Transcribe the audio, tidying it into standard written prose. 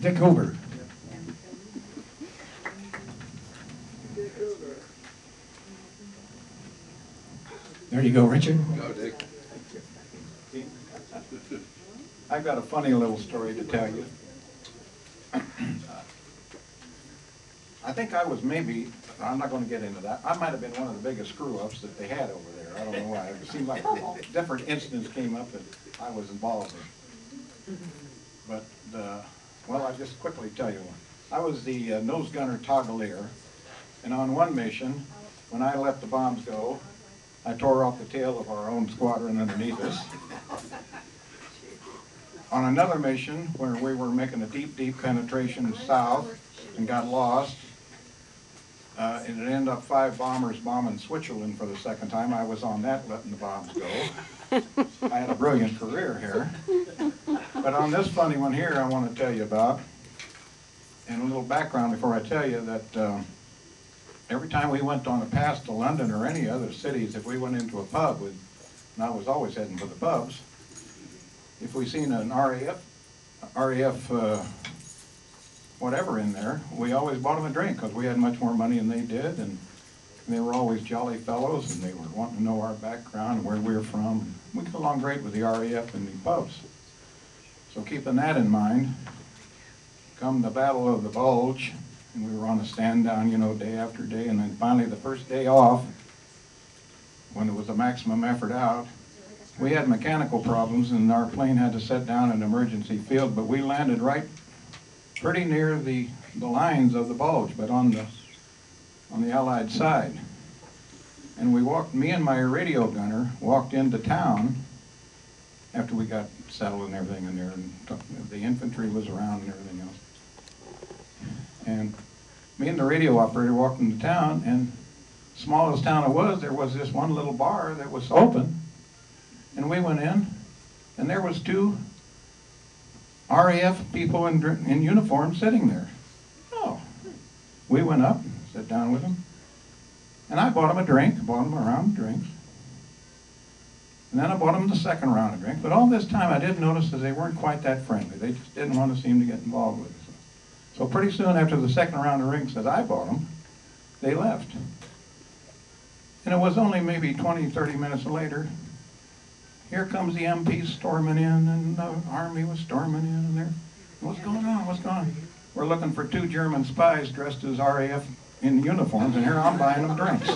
Dick Hoover. There you go, Richard. Go, Dick. I've got a funny little story to tell you. I think I was maybe, I'm not going to get into that, I might have been one of the biggest screw-ups that they had over there. I don't know why. It seemed like different incidents came up that I was involved in. But, well, I'll just quickly tell you one. I was the nose gunner toggleier, and on one mission, when I let the bombs go, I tore off the tail of our own squadron underneath us. On another mission, where we were making a deep, deep penetration south and got lost, and it ended up 5 bombers bombing Switzerland for the second time. I was on that, letting the bombs go. I had a brilliant career here. But on this funny one here I want to tell you about, and a little background before I tell you that every time we went on a pass to London or any other cities, if we went into a pub, and I was always heading for the pubs, if we seen an RAF whatever in there, we always bought them a drink because we had much more money than they did, and they were always jolly fellows, and they were wanting to know our background and where we were from. We got along great with the RAF and the pubs. So keeping that in mind, come the Battle of the Bulge, and we were on a stand down, you know, day after day, and then finally the first day off, when it was a maximum effort out, we had mechanical problems and our plane had to set down in an emergency field, but we landed right pretty near the lines of the Bulge, but on the Allied side. And we walked, me and my radio gunner walked into town after we got settled and everything in there, and the infantry was around and everything else. And me and the radio operator walked into town, and small as town it was, there was this one little bar that was open, and we went in, and there was 2 RAF people in uniform sitting there. Oh, we went up, sat down with them, and I bought them a drink, bought them a round of drinks. And then I bought them the second round of drinks, but all this time I did notice that they weren't quite that friendly. They just didn't want to seem to get involved with us. So pretty soon after the second round of drinks that I bought them, they left. And it was only maybe 20, 30 minutes later, here comes the MP storming in, and the Army was storming in, and they're, what's going on, what's going on? We're looking for 2 German spies dressed as RAF in uniforms, and here I'm buying them drinks.